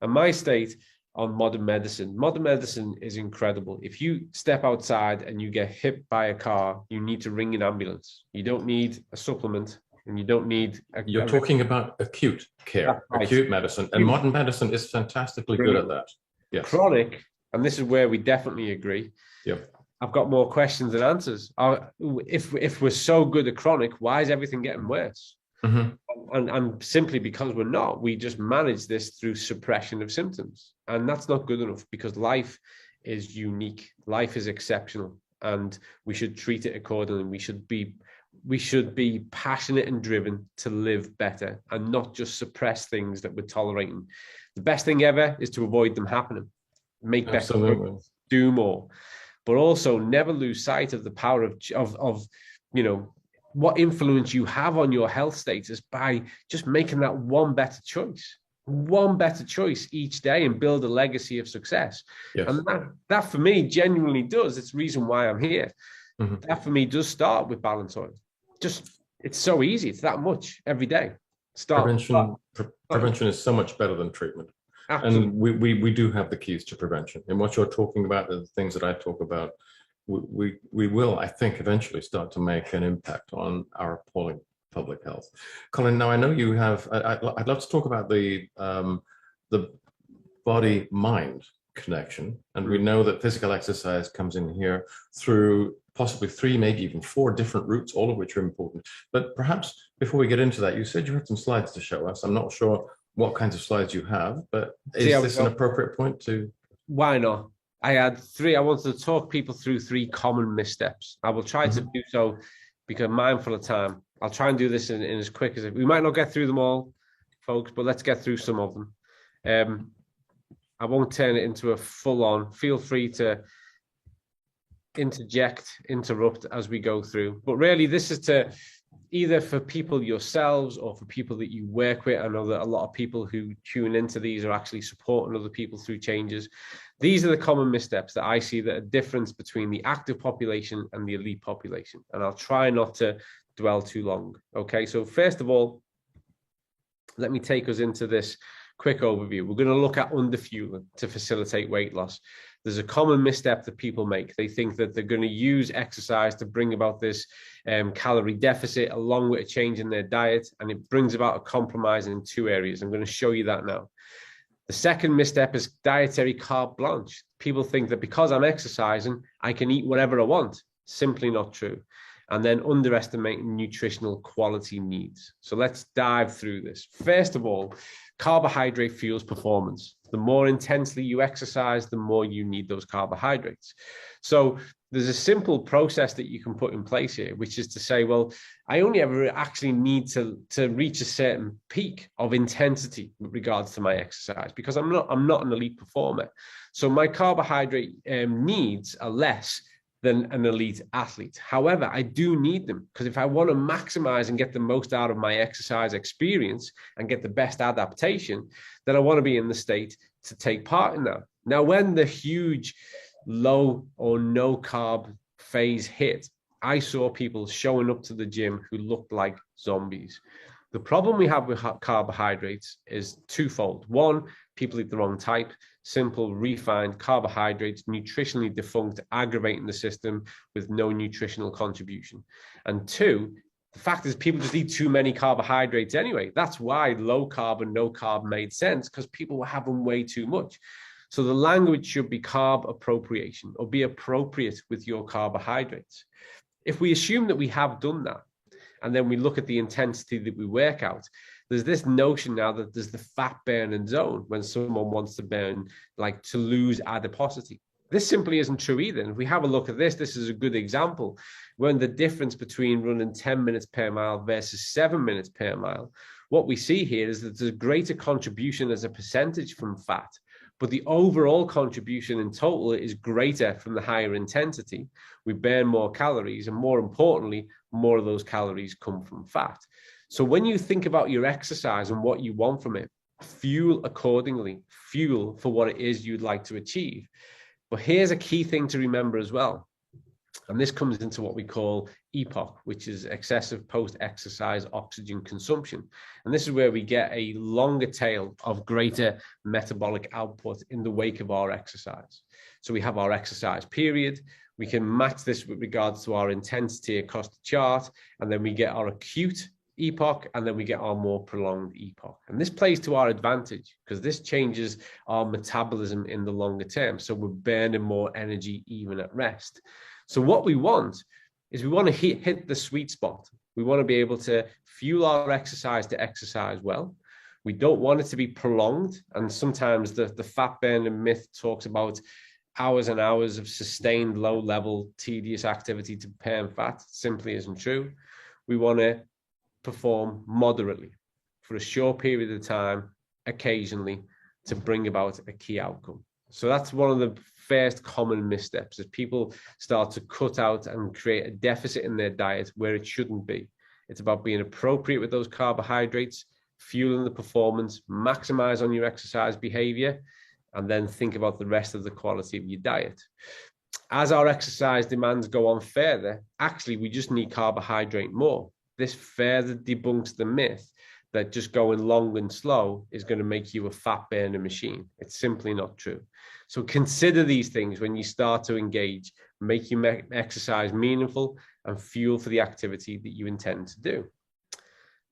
And my state on modern medicine is incredible. If you step outside and you get hit by a car, you need to ring an ambulance. You don't need a supplement, and you don't need... You're talking about acute care, acute medicine, and modern medicine is fantastically good at that. Yes. Chronic, and this is where we definitely agree. Yep. I've got more questions than answers. If we're so good at chronic, why is everything getting worse? And simply because we're not, we just manage this through suppression of symptoms. And that's not good enough because life is unique. Life is exceptional and we should treat it accordingly. We should be passionate and driven to live better and not just suppress things that we're tolerating. The best thing ever is to avoid them happening. Make better, do more, but also never lose sight of the power of what influence you have on your health status by just making that one better choice each day and build a legacy of success. Yes. And that for me genuinely does. It's the reason why I'm here. That for me does start with balance oil. It's so easy. It's that much every day. Prevention is so much better than treatment. Absolutely. And we do have the keys to prevention. And what you're talking about, the things that I talk about, we will, I think, eventually start to make an impact on our appalling public health. Colin, now I know you have, I'd love to talk about the body-mind connection. And we know that physical exercise comes in here through possibly 3, maybe even 4 different routes, all of which are important. But perhaps before we get into that, you said you had some slides to show us. I'm not sure what kinds of slides you have, but is this an appropriate point to? Why not? I had 3. I wanted to talk people through 3 common missteps. I will try to do so because I'm mindful of time. I'll try and do this in as quick as we might not get through them all, folks, but let's get through some of them. I won't turn it into a full-on. Feel free to interrupt as we go through. But really, this is to either for people yourselves or for people that you work with. I know that a lot of people who tune into these are actually supporting other people through changes. These are the common missteps that I see that are difference between the active population and the elite population. And I'll try not to dwell too long. Okay, so first of all, let me take us into this quick overview. We're going to look at underfueling to facilitate weight loss. There's a common misstep that people make. They think that they're going to use exercise to bring about this calorie deficit along with a change in their diet, and it brings about a compromise in 2 areas. I'm going to show you that now. The second misstep is dietary carte blanche. People think that because I'm exercising, I can eat whatever I want. Simply not true. And then underestimating nutritional quality needs. So let's dive through this. First of all, carbohydrate fuels performance. The more intensely you exercise, the more you need those carbohydrates. So there's a simple process that you can put in place here, which is to say, well, I only ever actually need to reach a certain peak of intensity with regards to my exercise because I'm not an elite performer. So my carbohydrate needs are less than an elite athlete. However, I do need them because if I want to maximize and get the most out of my exercise experience and get the best adaptation, then I want to be in the state to take part in that. Now, when the huge low or no carb phase hit, I saw people showing up to the gym who looked like zombies. The problem we have with carbohydrates is twofold. One, people eat the wrong type, simple, refined carbohydrates, nutritionally defunct, aggravating the system with no nutritional contribution. And 2, the fact is people just eat too many carbohydrates anyway. That's why low carb and no carb made sense, because people were having way too much. So the language should be carb appropriation, or be appropriate with your carbohydrates. If we assume that we have done that, and then we look at the intensity that we work out, there's this notion now that there's the fat burning zone when someone wants to burn, like to lose adiposity. This simply isn't true either. And if we have a look at this, this is a good example when the difference between running 10 minutes per mile versus 7 minutes per mile, what we see here is that there's a greater contribution as a percentage from fat, but the overall contribution in total is greater from the higher intensity. We burn more calories, and more importantly, more of those calories come from fat. So when you think about your exercise and what you want from it, fuel accordingly, fuel for what it is you'd like to achieve. But here's a key thing to remember as well. And this comes into what we call EPOC, which is excessive post-exercise oxygen consumption. And this is where we get a longer tail of greater metabolic output in the wake of our exercise. So we have our exercise period. We can match this with regards to our intensity across the chart. And then we get our acute EPOC, and then we get our more prolonged EPOC. And this plays to our advantage because this changes our metabolism in the longer term. So we're burning more energy even at rest. So what we want is we want to hit the sweet spot. We want to be able to fuel our exercise to exercise well. We don't want it to be prolonged. And sometimes the fat burning myth talks about hours and hours of sustained low level tedious activity to burn fat. It simply isn't true. We want to perform moderately for a short period of time, occasionally, to bring about a key outcome. So that's one of the first common missteps, is people start to cut out and create a deficit in their diet where it shouldn't be. It's about being appropriate with those carbohydrates, fueling the performance, maximize on your exercise behavior, and then think about the rest of the quality of your diet. As our exercise demands go on further, actually, we just need carbohydrate more. This further debunks the myth that just going long and slow is going to make you a fat burner machine. It's simply not true. So consider these things when you start to engage, make your exercise meaningful and fuel for the activity that you intend to do.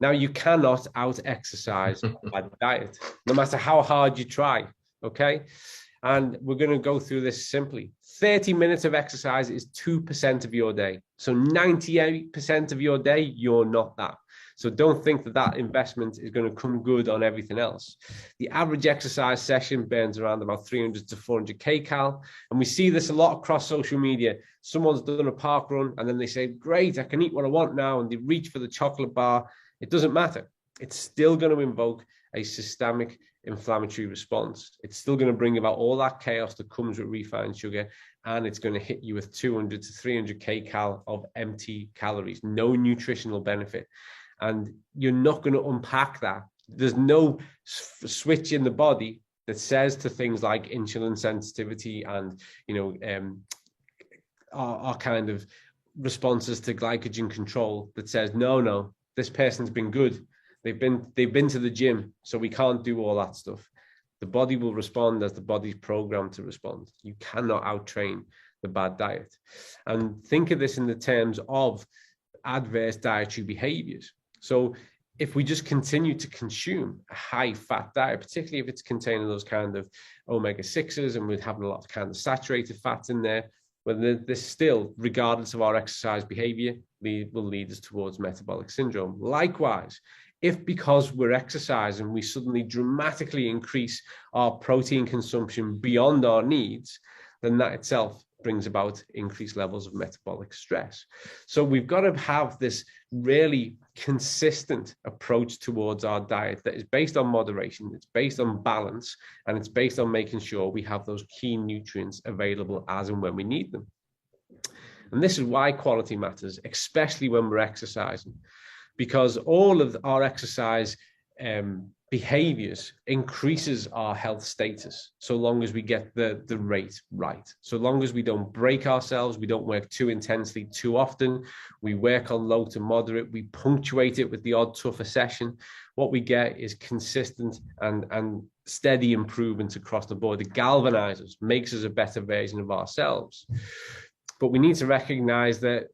Now, you cannot out-exercise a diet, no matter how hard you try, okay? And we're going to go through this simply. 30 minutes of exercise is 2% of your day. So 98% of your day, you're not that. So don't think that that investment is going to come good on everything else. The average exercise session burns around about 300 to 400 kcal. And we see this a lot across social media. Someone's done a park run and then they say, great, I can eat what I want now. And they reach for the chocolate bar. It doesn't matter. It's still going to invoke a systemic inflammatory response. It's still going to bring about all that chaos that comes with refined sugar, and it's going to hit you with 200 to 300 kcal of empty calories, no nutritional benefit. And you're not going to unpack that. There's no switch in the body that says to things like insulin sensitivity and, our kind of responses to glycogen control that says, no, this person's been good. They've been to the gym, so we can't do all that stuff. The body will respond as the body's programmed to respond. You cannot out-train the bad diet. And think of this in the terms of adverse dietary behaviors. So if we just continue to consume a high-fat diet, particularly if it's containing those kind of omega-6s and we're having a lot of kind of saturated fats in there, but this still, regardless of our exercise behavior, will lead us towards metabolic syndrome. Likewise, if because we're exercising, we suddenly dramatically increase our protein consumption beyond our needs, then that itself brings about increased levels of metabolic stress. So we've got to have this really consistent approach towards our diet that is based on moderation, it's based on balance, and it's based on making sure we have those key nutrients available as and when we need them. And this is why quality matters, especially when we're exercising, because all of our exercise behaviors increases our health status so long as we get the rate right. So long as we don't break ourselves, we don't work too intensely too often, we work on low to moderate, we punctuate it with the odd tougher session, what we get is consistent and steady improvements across the board. It galvanizes, makes us a better version of ourselves. But we need to recognize that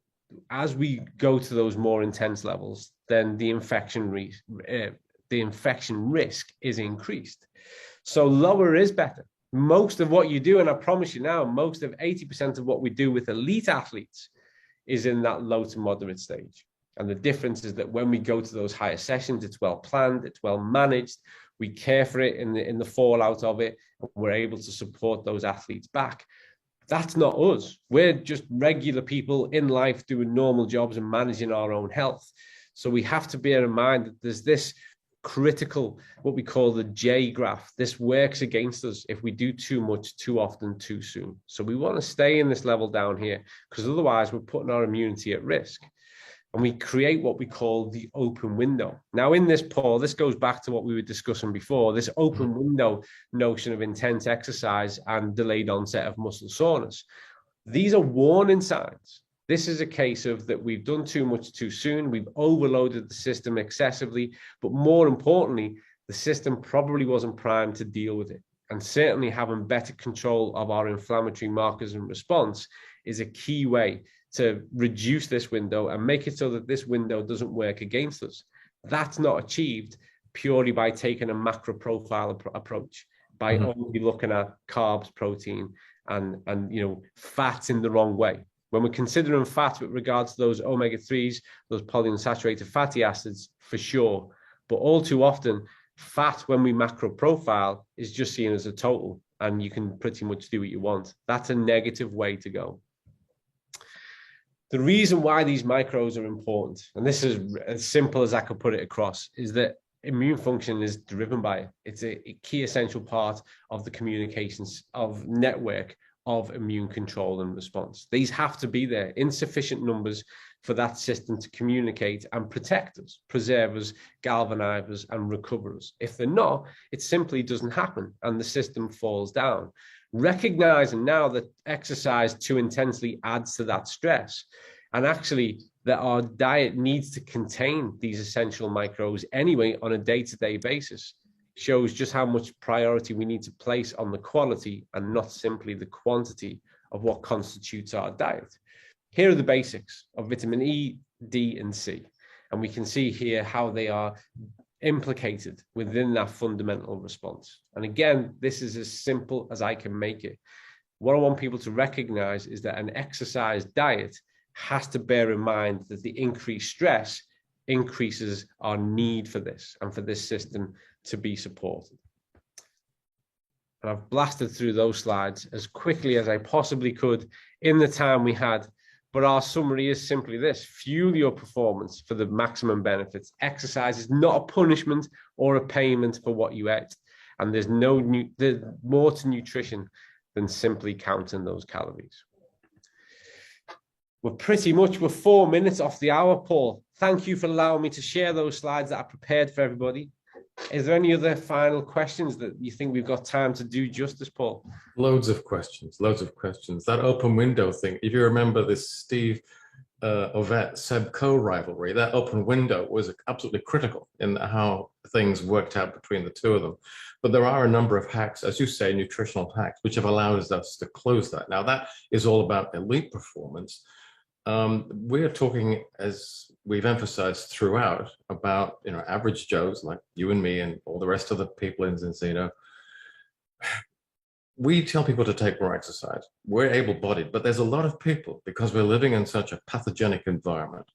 as we go to those more intense levels, then the infection risk is increased. So lower is better. Most of what you do, and I promise you now, most of 80% of what we do with elite athletes is in that low to moderate stage. And the difference is that when we go to those higher sessions, it's well planned, it's well managed, we care for it in the fallout of it, and we're able to support those athletes back. That's not us. We're just regular people in life doing normal jobs and managing our own health. So we have to bear in mind that there's this critical, what we call the J graph. This works against us if we do too much, too often, too soon. So we want to stay in this level down here, because otherwise we're putting our immunity at risk. And we create what we call the open window. Now in this, Paul, this goes back to what we were discussing before, this open window notion of intense exercise and delayed onset of muscle soreness. These are warning signs. This is a case of that we've done too much too soon, we've overloaded the system excessively, but more importantly, the system probably wasn't primed to deal with it. And certainly having better control of our inflammatory markers and response is a key way to reduce this window and make it so that this window doesn't work against us. That's not achieved purely by taking a macro profile approach, by only looking at carbs, protein, and fats in the wrong way. When we're considering fat with regards to those omega-3s, those polyunsaturated fatty acids, for sure. But all too often, fat, when we macro profile, is just seen as a total, and you can pretty much do what you want. That's a negative way to go. The reason why these micros are important, and this is as simple as I could put it across, is that immune function is driven by it. It's a key essential part of the communications of network of immune control and response. These have to be there in sufficient numbers for that system to communicate and protect us, preserve us, galvanize us, and recover us. If they're not, it simply doesn't happen and the system falls down. Recognizing now that exercise too intensely adds to that stress, and actually that our diet needs to contain these essential microbes anyway on a day-to-day basis, shows just how much priority we need to place on the quality and not simply the quantity of what constitutes our diet. Here are the basics of vitamin E, D, and C. And we can see here how they are implicated within that fundamental response. And again, this is as simple as I can make it. What I want people to recognize is that an exercise diet has to bear in mind that the increased stress increases our need for this and for this system to be supported. And I've blasted through those slides as quickly as I possibly could in the time we had. But our summary is simply this: fuel your performance for the maximum benefits. Exercise is not a punishment or a payment for what you ate. And there's more to nutrition than simply counting those calories. We're 4 minutes off the hour, Paul. Thank you for allowing me to share those slides that I prepared for everybody. Is there any other final questions that you think we've got time to do justice, Paul? Loads of questions, loads of questions. That open window thing, if you remember this Steve Ovett-Seb Coe rivalry, that open window was absolutely critical in how things worked out between the two of them. But there are a number of hacks, as you say, nutritional hacks, which have allowed us to close that. Now, that is all about elite performance. We're talking, as we've emphasized throughout, about average Joes like you and me and all the rest of the people in Encino. We tell people to take more exercise. We're able-bodied, but there's a lot of people, because we're living in such a pathogenic environment.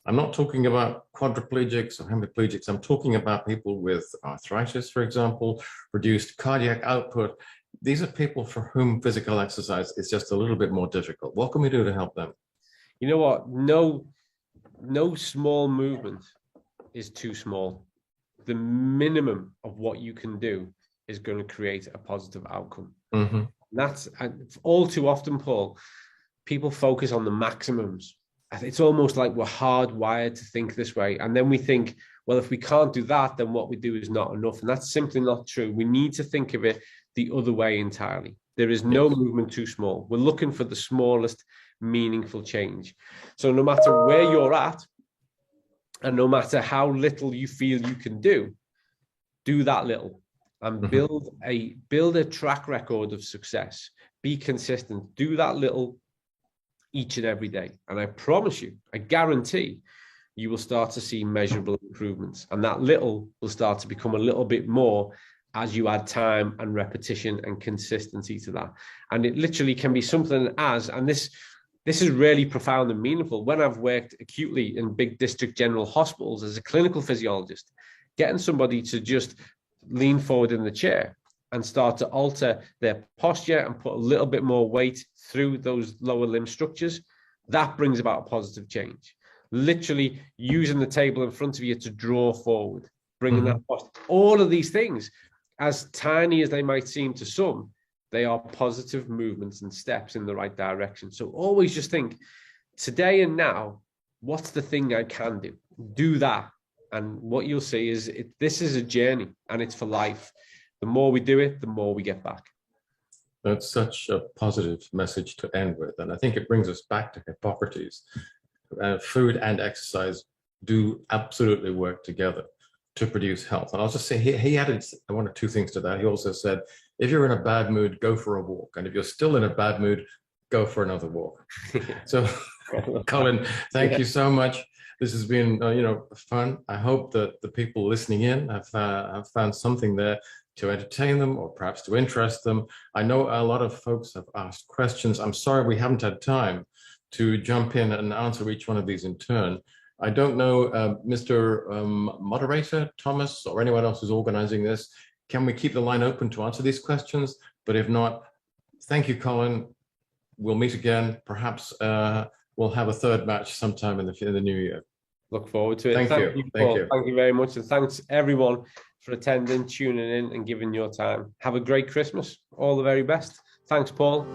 I'm not talking about quadriplegics or hemiplegics. I'm talking about people with arthritis, for example, reduced cardiac output. These are people for whom physical exercise is just a little bit more difficult. What can we do to help them? You know what? No small movement is too small. The minimum of what you can do is going to create a positive outcome. Mm-hmm. That's all too often, Paul. People focus on the maximums. It's almost like we're hardwired to think this way. And then we think, well, if we can't do that, then what we do is not enough. And that's simply not true. We need to think of it the other way entirely. There is no movement too small. We're looking for the smallest meaningful change. So no matter where you're at, and no matter how little you feel you can do that little, and build a track record of success. Be consistent. Do that little each and every day. And I promise you, I guarantee you will start to see measurable improvements. And that little will start to become a little bit more as you add time and repetition and consistency to that. And it literally can be something as, and this is really profound and meaningful. When I've worked acutely in big district general hospitals as a clinical physiologist, getting somebody to just lean forward in the chair and start to alter their posture and put a little bit more weight through those lower limb structures, that brings about a positive change. Literally using the table in front of you to draw forward, bringing that posture. All of these things, as tiny as they might seem to some, they are positive movements and steps in the right direction. So always just think, today and now, what's the thing I can do? Do that. And what you'll see is this is a journey, and it's for life. The more we do it, the more we get back. That's such a positive message to end with. And I think it brings us back to Hippocrates. Food and exercise do absolutely work together to produce health. And I'll just say, he added one or two things to that. He also said, if you're in a bad mood, go for a walk. And if you're still in a bad mood, go for another walk. So, Colin, thank you so much. This has been, fun. I hope that the people listening in have found something there to entertain them or perhaps to interest them. I know a lot of folks have asked questions. I'm sorry we haven't had time to jump in and answer each one of these in turn. I don't know, Mr. Moderator, Thomas, or anyone else who's organizing this, can we keep the line open to answer these questions? But if not, thank you, Colin. We'll meet again. Perhaps we'll have a third match sometime in the new year. Look forward to it. Thank you. Thank you very much. And thanks everyone for attending, tuning in and giving your time. Have a great Christmas. All the very best. Thanks, Paul.